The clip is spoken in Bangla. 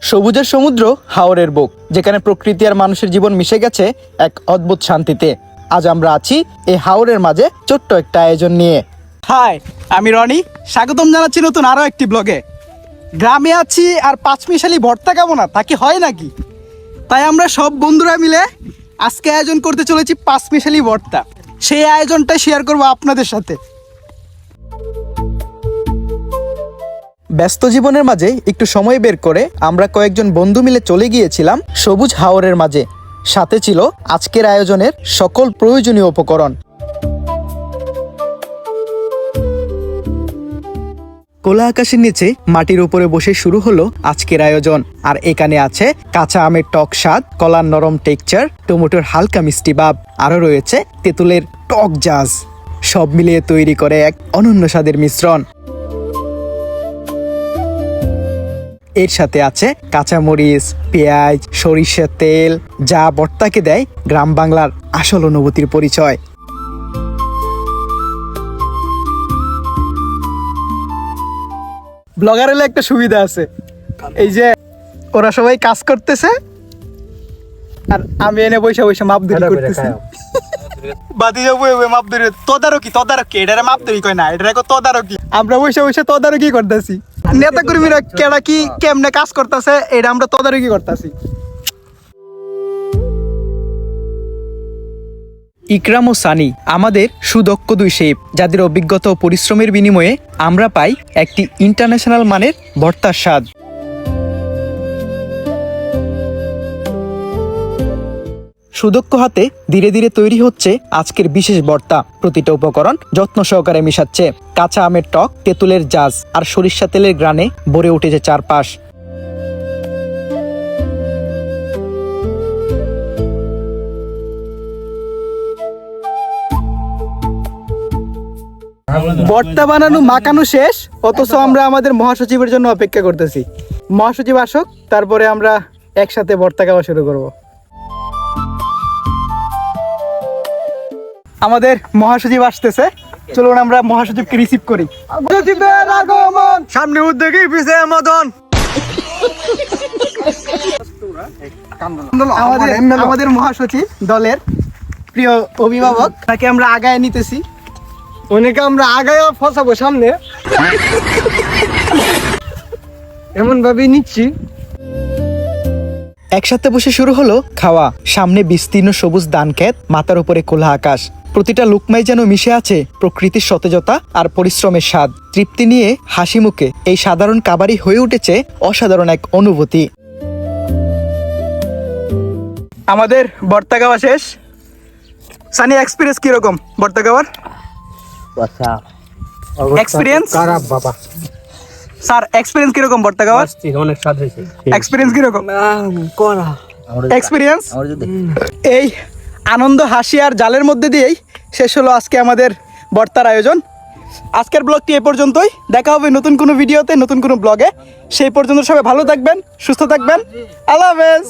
সবুজের সমুদ্র, হাওরের বুক, যেখানে প্রকৃতি আর মানুষের জীবন মিশে গেছে এক অদ্ভুত শান্তিতে। আজ আমরা আছি এই হাওরের মাঝে ছোট্ট একটা আয়োজন নিয়ে। হাই, আমি রনি, স্বাগতম জানাচ্ছি নতুন আরো একটি ব্লগে। গ্রামে আছি আর পাঁচমিশালি ভর্তা খাবো না, তা কি হয় নাকি? তাই আমরা সব বন্ধুরা মিলে আজকে আয়োজন করতে চলেছি পাঁচমিশালি ভর্তা। সেই আয়োজনটা শেয়ার করবো আপনাদের সাথে। ব্যস্ত জীবনের মাঝে একটু সময় বের করে আমরা কয়েকজন বন্ধু মিলে চলে গিয়েছিলাম সবুজ হাওরের মাঝে। সাথে ছিল আজকের আয়োজনের সকল প্রয়োজনীয় উপকরণ। খোলা আকাশের নিচে মাটির উপরে বসে শুরু হলো আজকের আয়োজন। আর এখানে আছে কাঁচা আমের টক স্বাদ, কলার নরম টেক্সচার, টমেটোর হালকা মিষ্টি ভাব, আরো রয়েছে তেঁতুলের টক জাজ। সব মিলিয়ে তৈরি করে এক অনন্য স্বাদের মিশ্রণ। এর সাথে আছে কাঁচামরিচ, পেঁয়াজ, সরিষার তেল, যা ভর্তাকে দেয় গ্রাম বাংলার আসল অনুভূতির পরিচয়। ব্লগার হলে একটা সুবিধা আছে, এই যে ওরা সবাই কাজ করতেছে আর আমি এনে বসে বসে মাপদুরি করতেছি। বাদি যাবো মাপদুরি, তদারকি এটারে মাপদুরি কয় না, এটারে তদারকি। আমরা বসে বসে তদারকি করতেছি। নেতা কর্মীরা কেডা কি কেমনে কাজ করতেছে এটা আমরা তদারকি করতেছি। ইকরাম ও সানি আমাদের সুদক্ষ দুই শেফ, যাদের অভিজ্ঞতা ও পরিশ্রমের বিনিময়ে আমরা পাই একটি ইন্টারন্যাশনাল মানের ভর্তার স্বাদ। সুদক্ষ হাতে ধীরে ধীরে তৈরি হচ্ছে আজকের বিশেষ ভর্তা। প্রতিটা উপকরণ যত্ন সহকারে মিশাচ্ছে। কাঁচা আমের টক, তেঁতুলের জাজ আর সরিষা তেলের গ্রানে ভরে উঠেছে চারপাশ। ভর্তা বানানো মাখানো শেষ, অথচ আমরা আমাদের মহাসচিবের জন্য অপেক্ষা করতেছি। মহাসচিব আসুক, তারপরে আমরা একসাথে ভর্তা খাওয়া শুরু করব। আমাদের মহাসচিব আসতেছে, চলুন আমরা মহাসচিবকে রিসিভ করি। সামনে উদ্যোগী, পিছিয়ে মদন। আমাদের মহাসচিব দলের প্রিয় অভিভাবক, তাকে আমরা আগায় নিতেছি। অনেকে আমরা আগায় ফসাবো সামনে, এমন ভাবে নিচ্ছি। একসাথে বসে শুরু হলো খাওয়া। সামনে বিস্তীর্ণ সবুজ ধান ক্ষেত, মাথার উপরে খোলা আকাশ। প্রতিটা লুকমাই যেন মিশে আছে প্রকৃতির সতেজতা আর পরিশ্রমের স্বাদ। তৃপ্তি নিয়ে হাসি মুখে এই সাধারণ খাবারই হয়ে উঠেছে অসাধারণ এক অনুভূতি। আমাদের ভর্তা খাওয়া শেষ। সানি, এক্সপিরিয়েন্স কিরকম ভর্তা খাওয়ার? এক্সপিরিয়েন্স খারাপ বাবা। স্যার, এক্সপিরিয়েন্স কিরকম ভর্তা খাওয়ার? অনেক স্বাদ হয়েছে। এক্সপিরিয়েন্স কিরকম? এক্সপিরিয়েন্স এই আনন্দ, হাসি আর জালের মধ্যে দিয়েই শেষ হলো আজকে আমাদের ভর্তার আয়োজন। আজকের ব্লগটি এ পর্যন্তই। দেখা হবে নতুন কোনো ভিডিওতে, নতুন কোনো ব্লগে। সেই পর্যন্ত সবাই ভালো থাকবেন, সুস্থ থাকবেন। আল্লাহ হাফেজ।